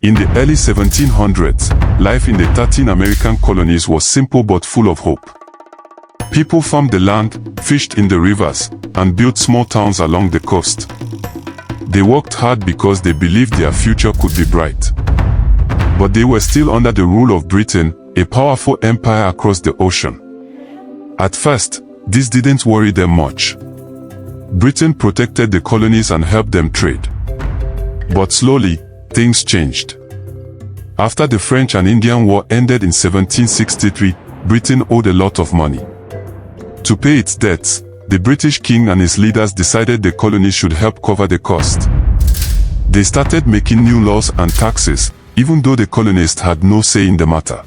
In the early 1700s, life in the 13 American colonies was simple but full of hope. People farmed the land, fished in the rivers, and built small towns along the coast. They worked hard because they believed their future could be bright. But they were still under the rule of Britain, a powerful empire across the ocean. At first, this didn't worry them much. Britain protected the colonies and helped them trade. But slowly, things changed. After the French and Indian War ended in 1763, Britain owed a lot of money. To pay its debts, the British king and his leaders decided the colonies should help cover the cost. They started making new laws and taxes, even though the colonists had no say in the matter.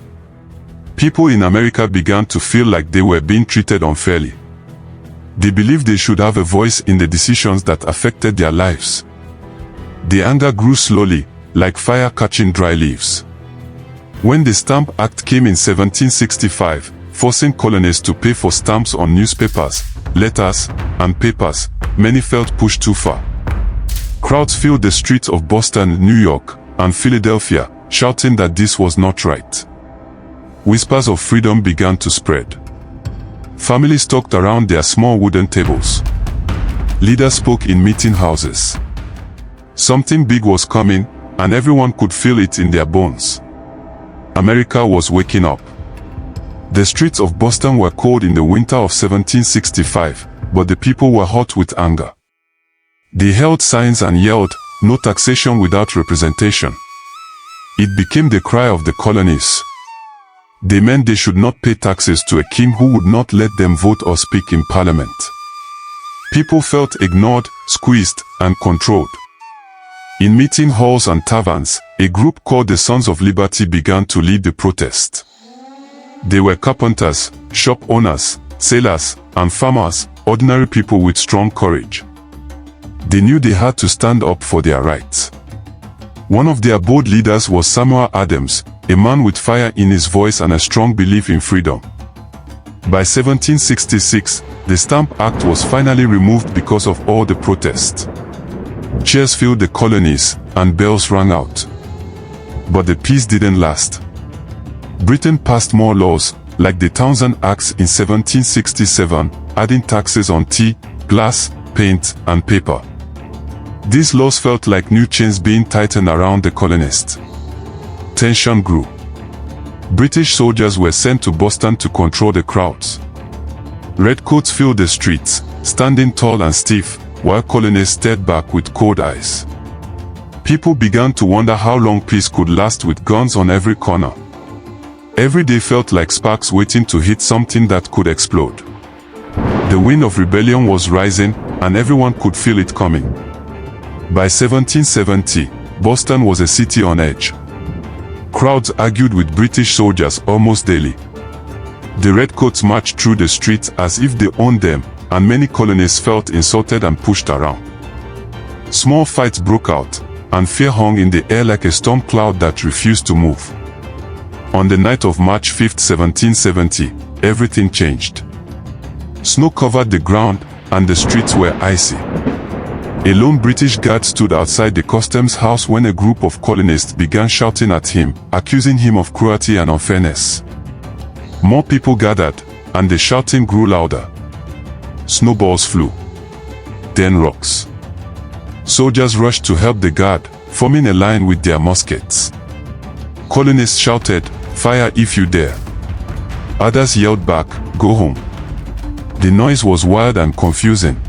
People in America began to feel like they were being treated unfairly. They believed they should have a voice in the decisions that affected their lives. The anger grew slowly, like fire catching dry leaves. When the Stamp Act came in 1765, forcing colonists to pay for stamps on newspapers, letters, and papers, many felt pushed too far. Crowds filled the streets of Boston, New York, and Philadelphia, shouting that this was not right. Whispers of freedom began to spread. Families talked around their small wooden tables. Leaders spoke in meeting houses. Something big was coming, and everyone could feel it in their bones. America was waking up. The streets of Boston were cold in the winter of 1765, but the people were hot with anger. They held signs and yelled, "No taxation without representation." It became the cry of the colonies. They meant they should not pay taxes to a king who would not let them vote or speak in parliament. People felt ignored, squeezed, and controlled. In meeting halls and taverns, a group called the Sons of Liberty began to lead the protest. They were carpenters, shop owners, sailors, and farmers, ordinary people with strong courage. They knew they had to stand up for their rights. One of their bold leaders was Samuel Adams, a man with fire in his voice and a strong belief in freedom. By 1766, the Stamp Act was finally removed because of all the protests. Cheers filled the colonies, and bells rang out. But the peace didn't last. Britain passed more laws, like the Townshend Acts in 1767, adding taxes on tea, glass, paint, and paper. These laws felt like new chains being tightened around the colonists. Tension grew. British soldiers were sent to Boston to control the crowds. Redcoats filled the streets, standing tall and stiff, while colonists stared back with cold eyes. People began to wonder how long peace could last with guns on every corner. Every day felt like sparks waiting to hit something that could explode. The wind of rebellion was rising, and everyone could feel it coming. By 1770, Boston was a city on edge. Crowds argued with British soldiers almost daily. The Redcoats marched through the streets as if they owned them, and many colonists felt insulted and pushed around. Small fights broke out, and fear hung in the air like a storm cloud that refused to move. On the night of March 5, 1770, everything changed. Snow covered the ground, and the streets were icy. A lone British guard stood outside the customs house when a group of colonists began shouting at him, accusing him of cruelty and unfairness. More people gathered, and the shouting grew louder. Snowballs flew. Then rocks. Soldiers rushed to help the guard, forming a line with their muskets. Colonists shouted, "Fire if you dare." Others yelled back, "Go home." The noise was wild and confusing.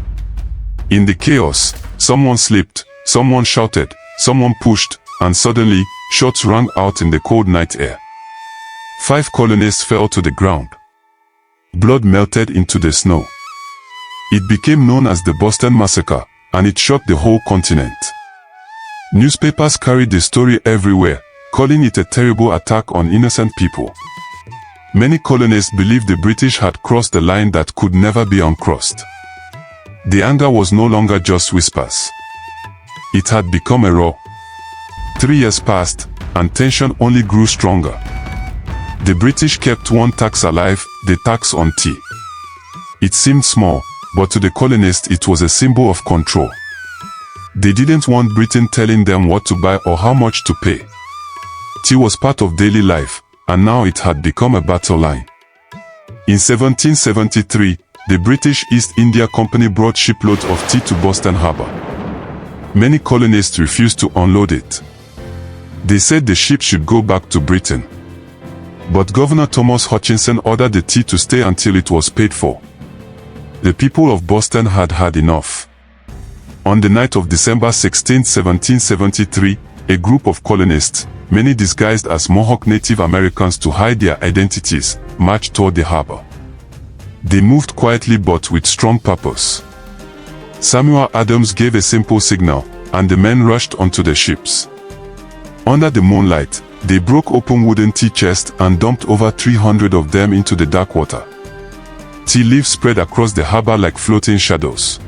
In the chaos, someone slipped, someone shouted, someone pushed, and suddenly, shots rang out in the cold night air. 5 colonists fell to the ground. Blood melted into the snow. It became known as the Boston Massacre, and it shocked the whole continent. Newspapers carried the story everywhere, calling it a terrible attack on innocent people. Many colonists believed the British had crossed the line that could never be uncrossed. The anger was no longer just whispers. It had become a roar. 3 years passed, and tension only grew stronger. The British kept one tax alive, the tax on tea. It seemed small, but to the colonists it was a symbol of control. They didn't want Britain telling them what to buy or how much to pay. Tea was part of daily life, and now it had become a battle line. In 1773, the British East India Company brought shiploads of tea to Boston Harbor. Many colonists refused to unload it. They said the ship should go back to Britain. But Governor Thomas Hutchinson ordered the tea to stay until it was paid for. The people of Boston had had enough. On the night of December 16, 1773, a group of colonists, many disguised as Mohawk Native Americans to hide their identities, marched toward the harbor. They moved quietly but with strong purpose. Samuel Adams gave a simple signal, and the men rushed onto the ships. Under the moonlight, they broke open wooden tea chests and dumped over 300 of them into the dark water. Tea leaves spread across the harbor like floating shadows.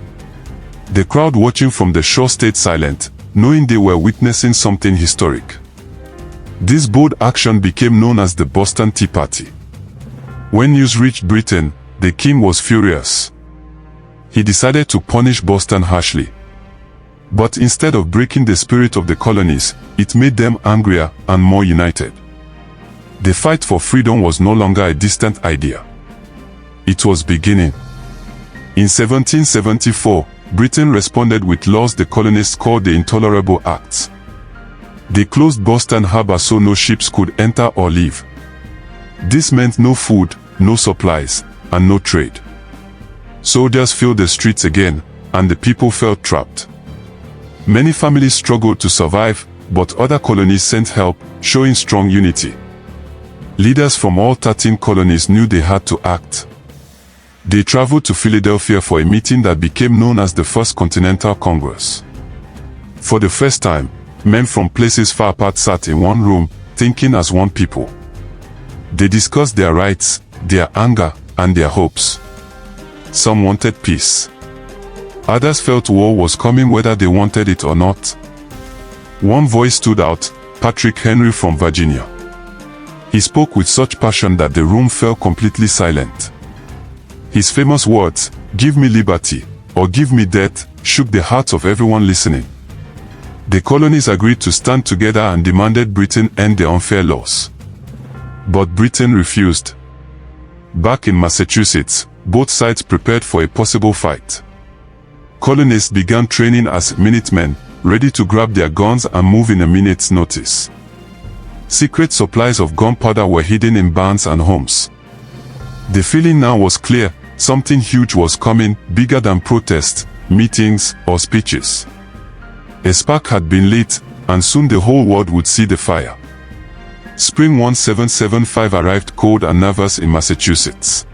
The crowd watching from the shore stayed silent, knowing they were witnessing something historic. This bold action became known as the Boston Tea Party. When news reached Britain, the king was furious. He decided to punish Boston harshly. But instead of breaking the spirit of the colonies, it made them angrier and more united. The fight for freedom was no longer a distant idea. It was beginning. In 1774, Britain responded with laws the colonists called the Intolerable Acts. They closed Boston Harbor so no ships could enter or leave. This meant no food, no supplies, and no trade. Soldiers filled the streets again, and the people felt trapped. Many families struggled to survive, but other colonies sent help, showing strong unity. Leaders from all 13 colonies knew they had to act. They traveled to Philadelphia for a meeting that became known as the First Continental Congress. For the first time, men from places far apart sat in one room, thinking as one people. They discussed their rights, their anger, and their hopes. Some wanted peace. Others felt war was coming whether they wanted it or not. One voice stood out, Patrick Henry from Virginia. He spoke with such passion that the room fell completely silent. His famous words, "Give me liberty, or give me death," shook the hearts of everyone listening. The colonies agreed to stand together and demanded Britain end the unfair laws. But Britain refused. Back in Massachusetts, both sides prepared for a possible fight. Colonists began training as Minutemen, ready to grab their guns and move in a minute's notice. Secret supplies of gunpowder were hidden in barns and homes. The feeling now was clear, something huge was coming, bigger than protests, meetings, or speeches. A spark had been lit, and soon the whole world would see the fire. Spring 1775 arrived cold and nervous in Massachusetts.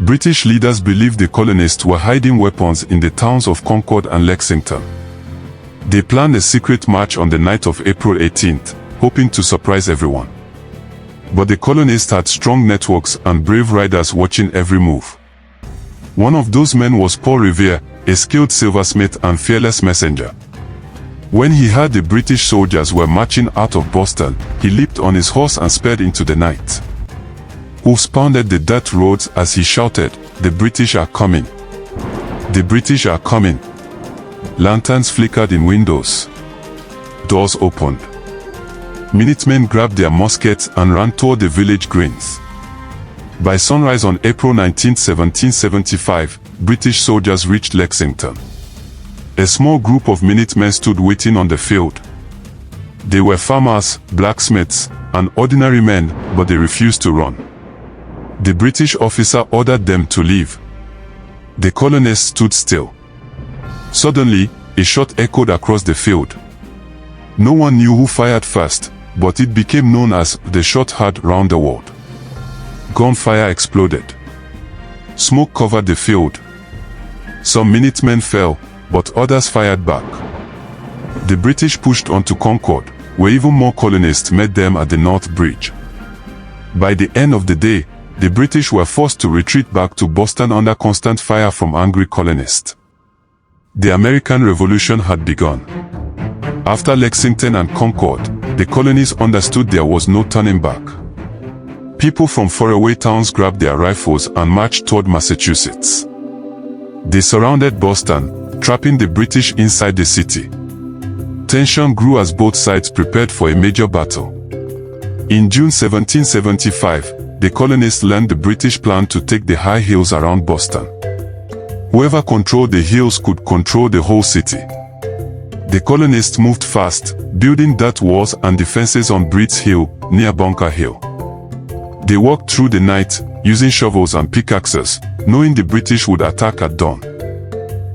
British leaders believed the colonists were hiding weapons in the towns of Concord and Lexington. They planned a secret march on the night of April 18th, hoping to surprise everyone. But the colonists had strong networks and brave riders watching every move. One of those men was Paul Revere, a skilled silversmith and fearless messenger. When he heard the British soldiers were marching out of Boston, he leaped on his horse and sped into the night. Hoofs pounded the dirt roads as he shouted, "The British are coming! The British are coming!" Lanterns flickered in windows. Doors opened. Minutemen grabbed their muskets and ran toward the village greens. By sunrise on April 19, 1775, British soldiers reached Lexington. A small group of Minutemen stood waiting on the field. They were farmers, blacksmiths, and ordinary men, but they refused to run. The British officer ordered them to leave. The colonists stood still. Suddenly, a shot echoed across the field. No one knew who fired first, but it became known as the shot heard round the world. Gunfire exploded. Smoke covered the field. Some Minutemen fell, but others fired back. The British pushed on to Concord, where even more colonists met them at the North Bridge. By the end of the day, the British were forced to retreat back to Boston under constant fire from angry colonists. The American Revolution had begun. After Lexington and Concord, the colonies understood there was no turning back. People from faraway towns grabbed their rifles and marched toward Massachusetts. They surrounded Boston, trapping the British inside the city. Tension grew as both sides prepared for a major battle. In June 1775, the colonists learned the British plan to take the high hills around Boston. Whoever controlled the hills could control the whole city. The colonists moved fast, building dirt walls and defenses on Breed's Hill, near Bunker Hill. They walked through the night, using shovels and pickaxes, knowing the British would attack at dawn.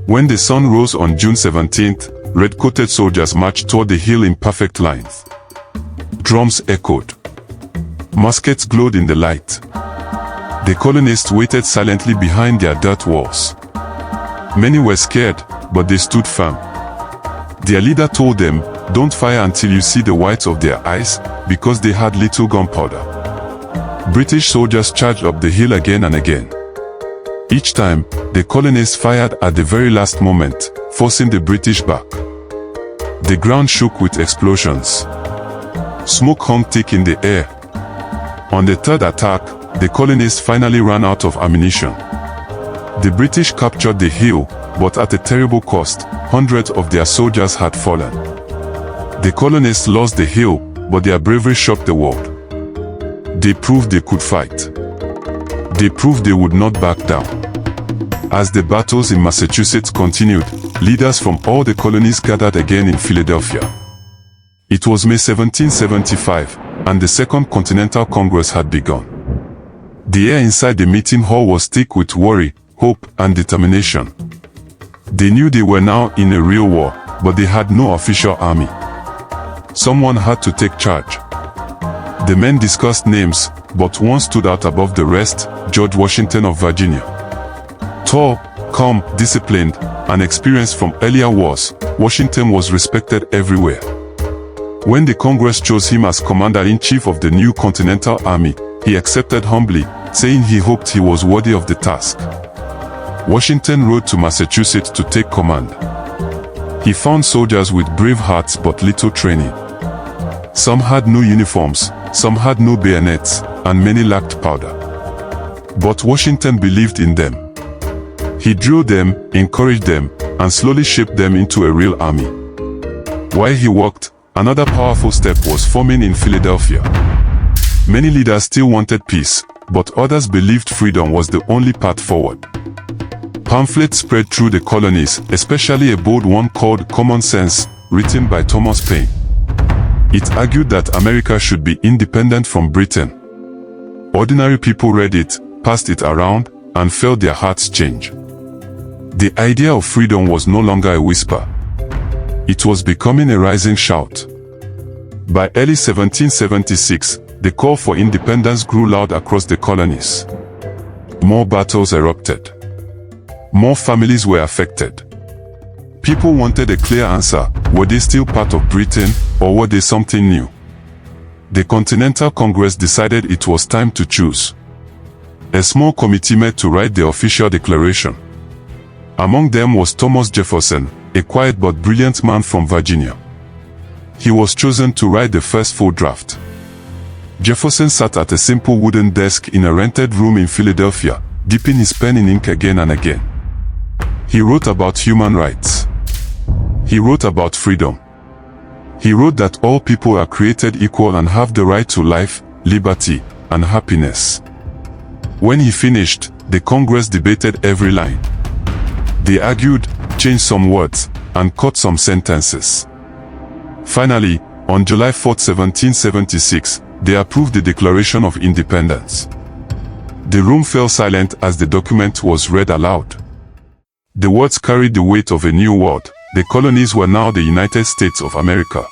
When the sun rose on June 17th, red-coated soldiers marched toward the hill in perfect lines. Drums echoed. Muskets glowed in the light. The colonists waited silently behind their dirt walls. Many were scared, but they stood firm. Their leader told them, "Don't fire until you see the whites of their eyes," because they had little gunpowder. British soldiers charged up the hill again and again. Each time, the colonists fired at the very last moment, forcing the British back. The ground shook with explosions. Smoke hung thick in the air. On the third attack, the colonists finally ran out of ammunition. The British captured the hill, but at a terrible cost. Hundreds of their soldiers had fallen. The colonists lost the hill, but their bravery shocked the world. They proved they could fight. They proved they would not back down. As the battles in Massachusetts continued, leaders from all the colonies gathered again in Philadelphia. It was May 1775, and the Second Continental Congress had begun. The air inside the meeting hall was thick with worry, hope, and determination. They knew they were now in a real war, but they had no official army. Someone had to take charge. The men discussed names, but one stood out above the rest: George Washington of Virginia. Tall, calm, disciplined, and experienced from earlier wars, Washington was respected everywhere. When the Congress chose him as commander-in-chief of the new Continental Army, he accepted humbly, saying he hoped he was worthy of the task. Washington rode to Massachusetts to take command. He found soldiers with brave hearts but little training. Some had no uniforms, some had no bayonets, and many lacked powder. But Washington believed in them. He drilled them, encouraged them, and slowly shaped them into a real army. While he worked, another powerful step was forming in Philadelphia. Many leaders still wanted peace, but others believed freedom was the only path forward. Pamphlets spread through the colonies, especially a bold one called Common Sense, written by Thomas Paine. It argued that America should be independent from Britain. Ordinary people read it, passed it around, and felt their hearts change. The idea of freedom was no longer a whisper. It was becoming a rising shout. By early 1776, the call for independence grew loud across the colonies. More battles erupted. More families were affected. People wanted a clear answer: were they still part of Britain, or were they something new? The Continental Congress decided it was time to choose. A small committee met to write the official declaration. Among them was Thomas Jefferson, a quiet but brilliant man from Virginia. He was chosen to write the first full draft. Jefferson sat at a simple wooden desk in a rented room in Philadelphia, dipping his pen in ink again and again. He wrote about human rights. He wrote about freedom. He wrote that all people are created equal and have the right to life, liberty, and happiness. When he finished, the Congress debated every line. They argued, changed some words, and cut some sentences. Finally, on July 4, 1776, they approved the Declaration of Independence. The room fell silent as the document was read aloud. The words carried the weight of a new world. The colonies were now the United States of America.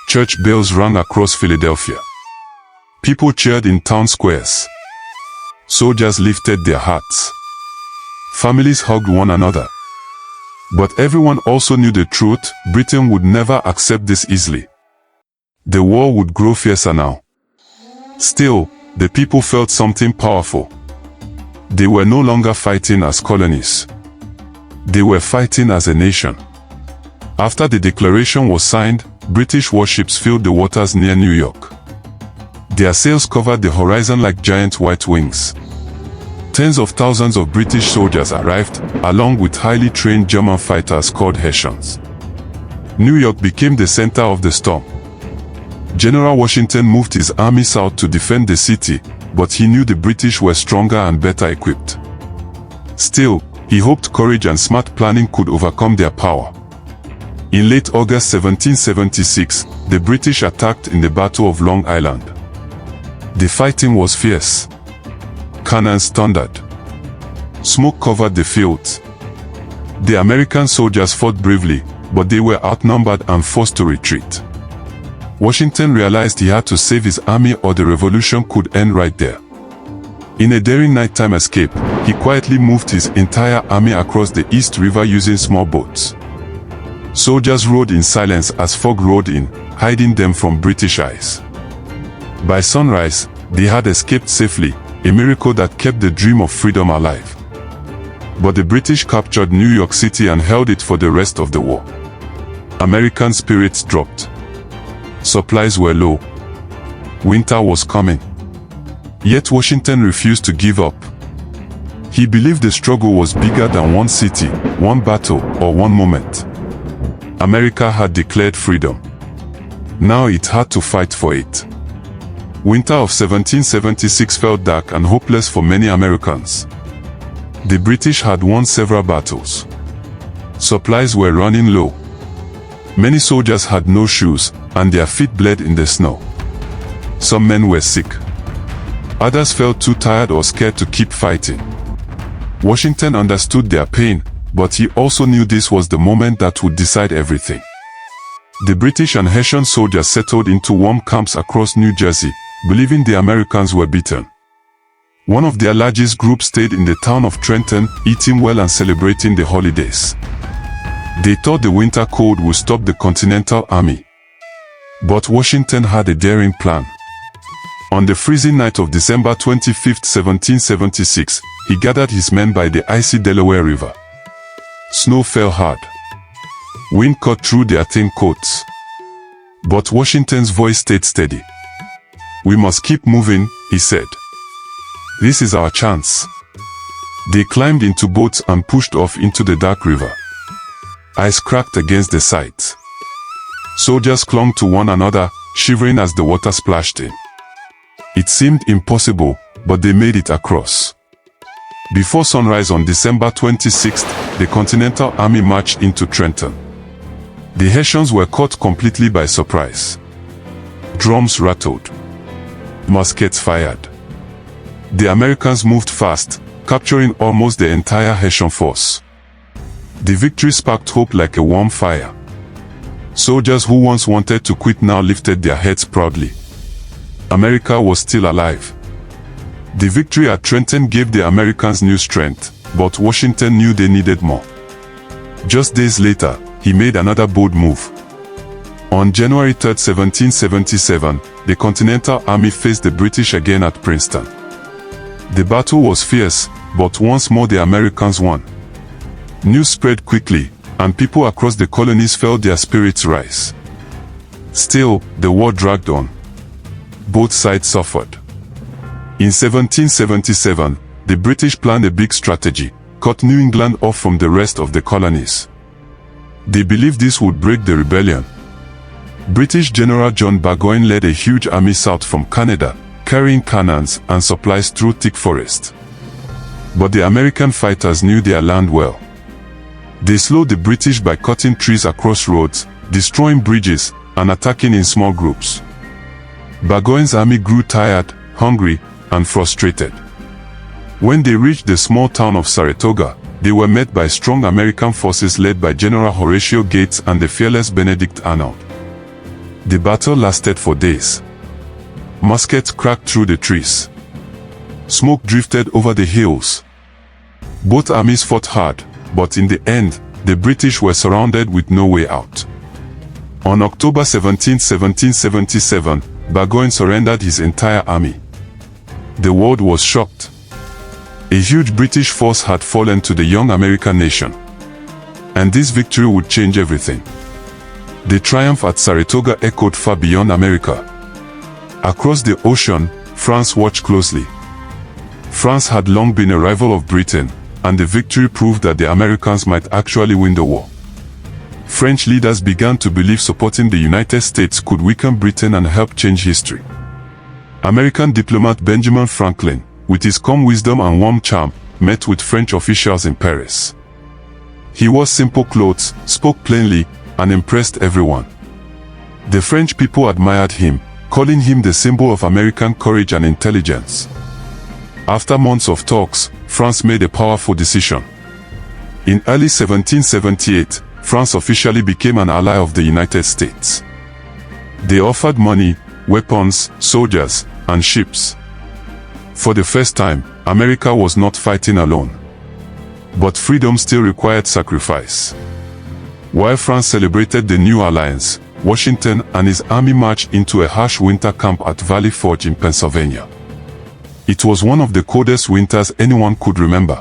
Church bells rang across Philadelphia. People cheered in town squares. Soldiers lifted their hats. Families hugged one another. But everyone also knew the truth: Britain would never accept this easily. The war would grow fiercer now. Still, the people felt something powerful. They were no longer fighting as colonies. They were fighting as a nation. After the declaration was signed, British warships filled the waters near New York. Their sails covered the horizon like giant white wings. Tens of thousands of British soldiers arrived, along with highly trained German fighters called Hessians. New York became the center of the storm. General Washington moved his army south to defend the city, but he knew the British were stronger and better equipped. Still, he hoped courage and smart planning could overcome their power. In late August 1776, the British attacked in the Battle of Long Island. The fighting was fierce. Cannons thundered. Smoke covered the fields. The American soldiers fought bravely, but they were outnumbered and forced to retreat. Washington realized he had to save his army or the revolution could end right there. In a daring nighttime escape, he quietly moved his entire army across the East River using small boats. Soldiers rode in silence as fog rolled in, hiding them from British eyes. By sunrise, they had escaped safely, a miracle that kept the dream of freedom alive. But the British captured New York City and held it for the rest of the war. American spirits dropped. Supplies were low. Winter was coming. Yet Washington refused to give up. He believed the struggle was bigger than one city, one battle, or one moment. America had declared freedom. Now it had to fight for it. Winter of 1776 felt dark and hopeless for many Americans. The British had won several battles. Supplies were running low. Many soldiers had no shoes, and their feet bled in the snow. Some men were sick. Others felt too tired or scared to keep fighting. Washington understood their pain, but he also knew this was the moment that would decide everything. The British and Hessian soldiers settled into warm camps across New Jersey, believing the Americans were beaten. One of their largest groups stayed in the town of Trenton, eating well and celebrating the holidays. They thought the winter cold would stop the Continental Army. But Washington had a daring plan. On the freezing night of December 25, 1776, he gathered his men by the icy Delaware River. Snow fell hard. Wind cut through their thin coats. But Washington's voice stayed steady. "We must keep moving," he said. "This is our chance." They climbed into boats and pushed off into the dark river. Ice cracked against the sides. Soldiers clung to one another, shivering as the water splashed in. It seemed impossible, but they made it across. Before sunrise on December 26th, the Continental Army marched into Trenton. The Hessians were caught completely by surprise. Drums rattled. Muskets fired. The Americans moved fast, capturing almost the entire Hessian force. The victory sparked hope like a warm fire. Soldiers who once wanted to quit now lifted their heads proudly. America was still alive. The victory at Trenton gave the Americans new strength, but Washington knew they needed more. Just days later, he made another bold move. On January 3, 1777, the Continental Army faced the British again at Princeton. The battle was fierce, but once more the Americans won. News spread quickly, and people across the colonies felt their spirits rise. Still, the war dragged on. Both sides suffered. In 1777, the British planned a big strategy, cut New England off from the rest of the colonies. They believed this would break the rebellion. British General John Burgoyne led a huge army south from Canada, carrying cannons and supplies through thick forest. But the American fighters knew their land well. They slowed the British by cutting trees across roads, destroying bridges, and attacking in small groups. Burgoyne's army grew tired, hungry, and frustrated. When they reached the small town of Saratoga, they were met by strong American forces led by General Horatio Gates and the fearless Benedict Arnold. The battle lasted for days. Muskets cracked through the trees. Smoke drifted over the hills. Both armies fought hard, but in the end, the British were surrounded with no way out. On October 17, 1777, Burgoyne surrendered his entire army. The world was shocked. A huge British force had fallen to the young American nation. And this victory would change everything. The triumph at Saratoga echoed far beyond America. Across the ocean, France watched closely. France had long been a rival of Britain, and the victory proved that the Americans might actually win the war. French leaders began to believe supporting the United States could weaken Britain and help change history. American diplomat Benjamin Franklin, with his calm wisdom and warm charm, met with French officials in Paris. He wore simple clothes, spoke plainly, and impressed everyone. The French people admired him, calling him the symbol of American courage and intelligence. After months of talks, France made a powerful decision. In early 1778, France officially became an ally of the United States. They offered money, weapons, soldiers, and ships. For the first time, America was not fighting alone. But freedom still required sacrifice. While France celebrated the new alliance, Washington and his army marched into a harsh winter camp at Valley Forge in Pennsylvania. It was one of the coldest winters anyone could remember.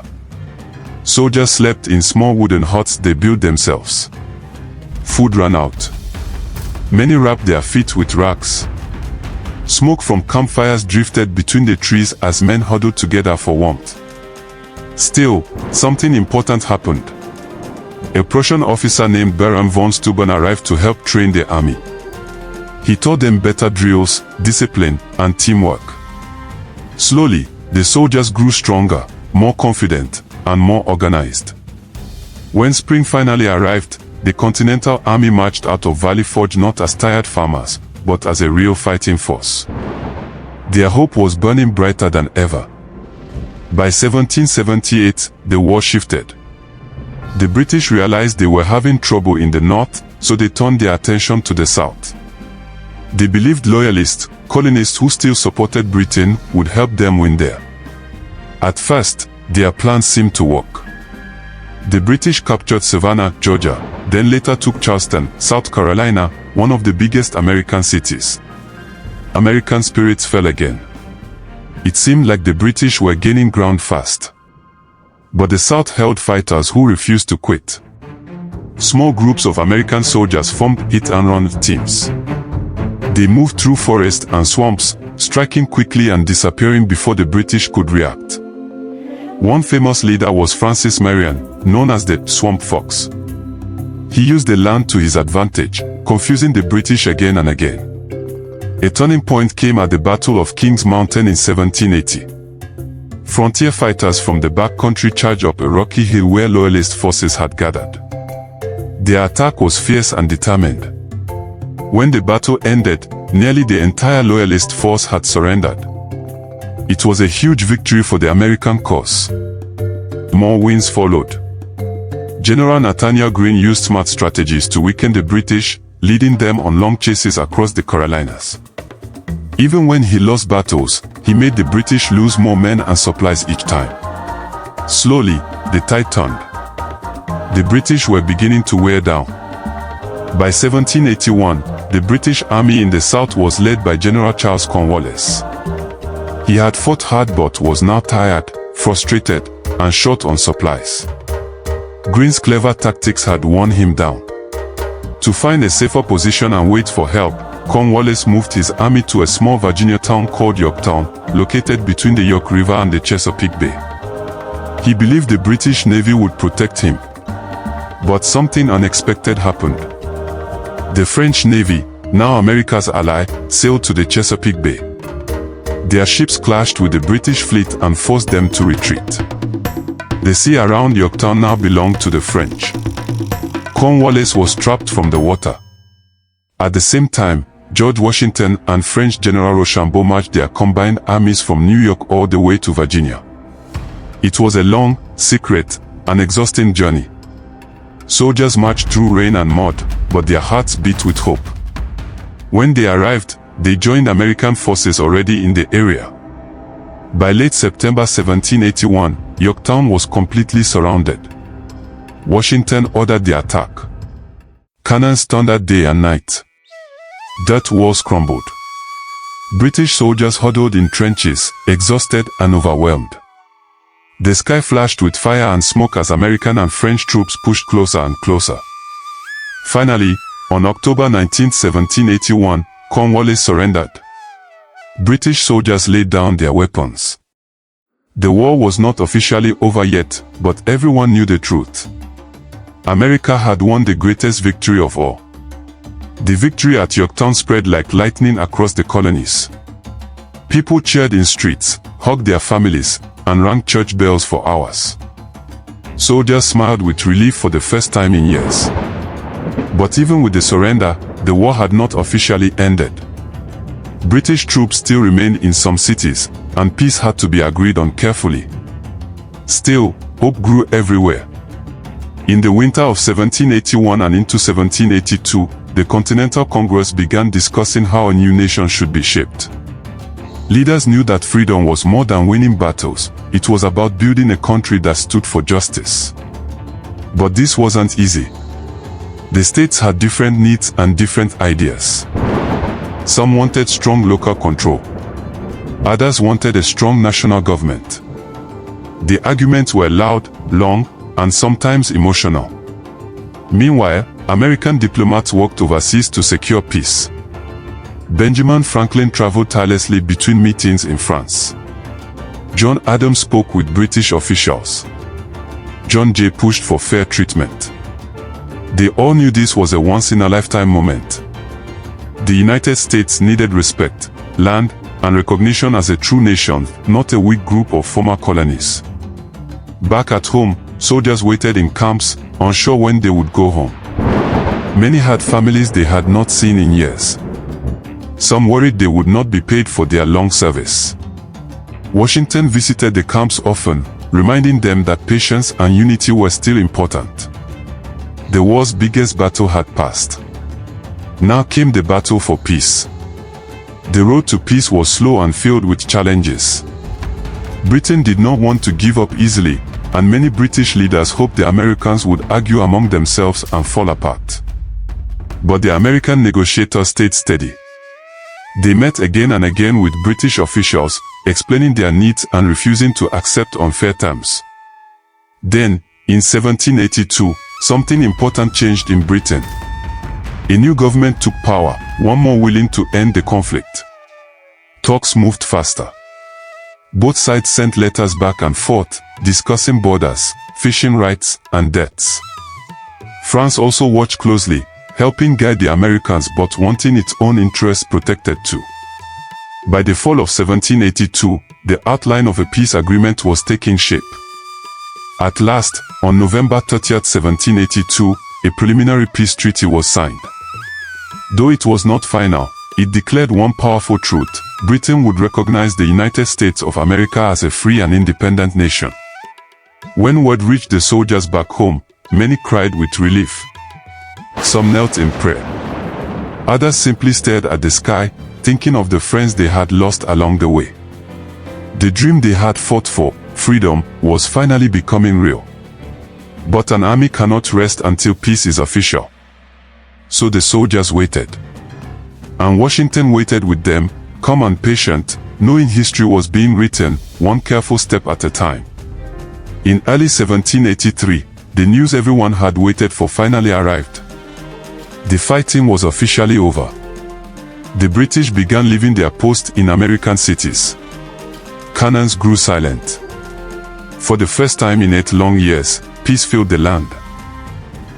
Soldiers slept in small wooden huts they built themselves. Food ran out. Many wrapped their feet with rags. Smoke from campfires drifted between the trees as men huddled together for warmth. Still, something important happened. A Prussian officer named Baron von Steuben arrived to help train the army. He taught them better drills, discipline, and teamwork. Slowly, the soldiers grew stronger, more confident, and more organized. When spring finally arrived, the Continental Army marched out of Valley Forge not as tired farmers, but as a real fighting force. Their hope was burning brighter than ever. By 1778, the war shifted. The British realized they were having trouble in the north, so they turned their attention to the south. They believed loyalists, colonists who still supported Britain, would help them win there. At first, their plans seemed to work. The British captured Savannah, Georgia, then later took Charleston, South Carolina, one of the biggest American cities. American spirits fell again. It seemed like the British were gaining ground fast. But the South held fighters who refused to quit. Small groups of American soldiers formed hit-and-run teams. They moved through forests and swamps, striking quickly and disappearing before the British could react. One famous leader was Francis Marion, known as the Swamp Fox. He used the land to his advantage, confusing the British again and again. A turning point came at the Battle of Kings Mountain in 1780. Frontier fighters from the backcountry charged up a rocky hill where Loyalist forces had gathered. Their attack was fierce and determined. When the battle ended, nearly the entire Loyalist force had surrendered. It was a huge victory for the American cause. More wins followed. General Nathanael Greene used smart strategies to weaken the British, leading them on long chases across the Carolinas. Even when he lost battles, he made the British lose more men and supplies each time. Slowly, the tide turned. The British were beginning to wear down. By 1781, the British army in the south was led by General Charles Cornwallis. He had fought hard but was now tired, frustrated, and short on supplies. Greene's clever tactics had worn him down. To find a safer position and wait for help, Cornwallis moved his army to a small Virginia town called Yorktown, located between the York River and the Chesapeake Bay. He believed the British Navy would protect him. But something unexpected happened. The French Navy, now America's ally, sailed to the Chesapeake Bay. Their ships clashed with the British fleet and forced them to retreat. The sea around Yorktown now belonged to the French. Cornwallis was trapped from the water. At the same time, George Washington and French General Rochambeau marched their combined armies from New York all the way to Virginia. It was a long, secret, and exhausting journey. Soldiers marched through rain and mud, but their hearts beat with hope. When they arrived, they joined American forces already in the area. By late September 1781, Yorktown was completely surrounded. Washington ordered the attack. Cannons thundered day and night. Dirt walls crumbled. British soldiers huddled in trenches, exhausted and overwhelmed. The sky flashed with fire and smoke as American and French troops pushed closer and closer. Finally, on October 19, 1781, Cornwallis surrendered. British soldiers laid down their weapons. The war was not officially over yet, but everyone knew the truth. America had won the greatest victory of all. The victory at Yorktown spread like lightning across the colonies. People cheered in streets, hugged their families, and rang church bells for hours. Soldiers smiled with relief for the first time in years. But even with the surrender, the war had not officially ended. British troops still remained in some cities, and peace had to be agreed on carefully. Still, hope grew everywhere. In the winter of 1781 and into 1782, the Continental Congress began discussing how a new nation should be shaped. Leaders knew that freedom was more than winning battles, it was about building a country that stood for justice. But this wasn't easy. The states had different needs and different ideas. Some wanted strong local control. Others wanted a strong national government. The arguments were loud, long, and sometimes emotional. Meanwhile, American diplomats worked overseas to secure peace. Benjamin Franklin traveled tirelessly between meetings in France. John Adams spoke with British officials. John Jay pushed for fair treatment. They all knew this was a once-in-a-lifetime moment. The United States needed respect, land, and recognition as a true nation, not a weak group of former colonies. Back at home, soldiers waited in camps, unsure when they would go home. Many had families they had not seen in years. Some worried they would not be paid for their long service. Washington visited the camps often, reminding them that patience and unity were still important. The war's biggest battle had passed. Now came the battle for peace. The road to peace was slow and filled with challenges. Britain did not want to give up easily, and many British leaders hoped the Americans would argue among themselves and fall apart. But the American negotiators stayed steady. They met again and again with British officials, explaining their needs and refusing to accept unfair terms. Then, in 1782, something important changed in Britain. A new government took power, one more willing to end the conflict. Talks moved faster. Both sides sent letters back and forth, discussing borders, fishing rights, and debts. France also watched closely, helping guide the Americans but wanting its own interests protected too. By the fall of 1782, the outline of a peace agreement was taking shape. At last, on November 30, 1782, a preliminary peace treaty was signed. Though it was not final, it declared one powerful truth: Britain would recognize the United States of America as a free and independent nation. When word reached the soldiers back home, many cried with relief. Some knelt in prayer. Others simply stared at the sky, thinking of the friends they had lost along the way. The dream they had fought for, freedom, was finally becoming real. But an army cannot rest until peace is official. So the soldiers waited. And Washington waited with them, calm and patient, knowing history was being written, one careful step at a time. In early 1783, the news everyone had waited for finally arrived. The fighting was officially over. The British began leaving their posts in American cities. Cannons grew silent. For the first time in 8 long years, peace filled the land.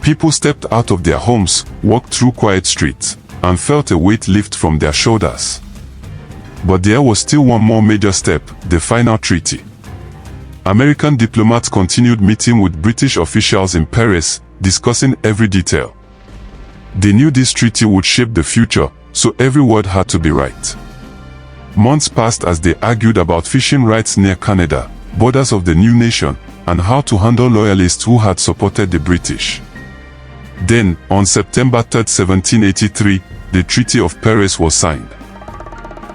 People stepped out of their homes, walked through quiet streets, and felt a weight lift from their shoulders. But there was still one more major step, the final treaty. American diplomats continued meeting with British officials in Paris, discussing every detail. They knew this treaty would shape the future, so every word had to be right. Months passed as they argued about fishing rights near Canada, borders of the new nation, and how to handle loyalists who had supported the British. Then, on September 3, 1783, the Treaty of Paris was signed.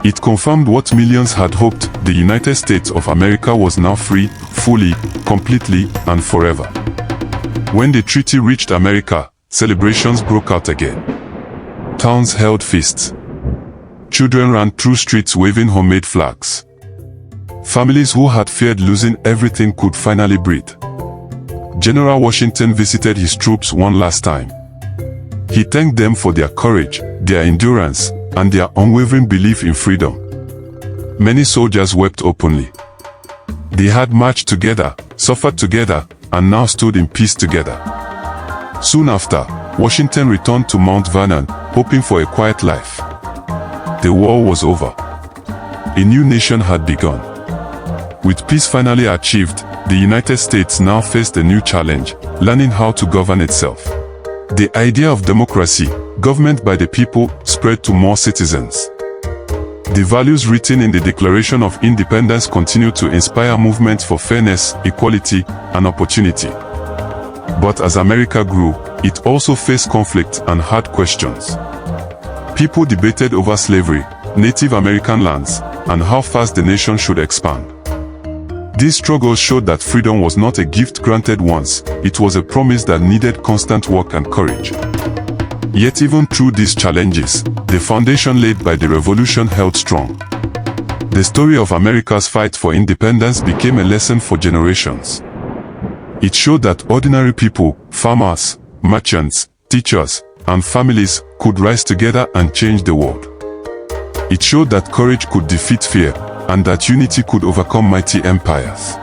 It confirmed what millions had hoped: the United States of America was now free, fully, completely, and forever. When the treaty reached America, celebrations broke out again. Towns held feasts. Children ran through streets waving homemade flags. Families who had feared losing everything could finally breathe. General Washington visited his troops one last time. He thanked them for their courage, their endurance, and their unwavering belief in freedom. Many soldiers wept openly. They had marched together, suffered together, and now stood in peace together. Soon after, Washington returned to Mount Vernon, hoping for a quiet life. The war was over. A new nation had begun. With peace finally achieved, the United States now faced a new challenge, learning how to govern itself. The idea of democracy, government by the people, spread to more citizens. The values written in the Declaration of Independence continued to inspire movements for fairness, equality, and opportunity. But as America grew, it also faced conflict and hard questions. People debated over slavery, Native American lands, and how fast the nation should expand. These struggles showed that freedom was not a gift granted once, it was a promise that needed constant work and courage. Yet even through these challenges, the foundation laid by the revolution held strong. The story of America's fight for independence became a lesson for generations. It showed that ordinary people, farmers, merchants, teachers, and families could rise together and change the world. It showed that courage could defeat fear, and that unity could overcome mighty empires.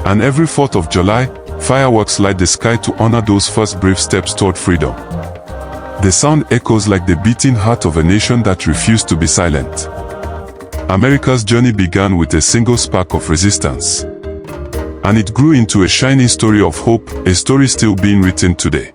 And every 4th of July, fireworks light the sky to honor those first brave steps toward freedom. The sound echoes like the beating heart of a nation that refused to be silent. America's journey began with a single spark of resistance. And it grew into a shining story of hope, a story still being written today.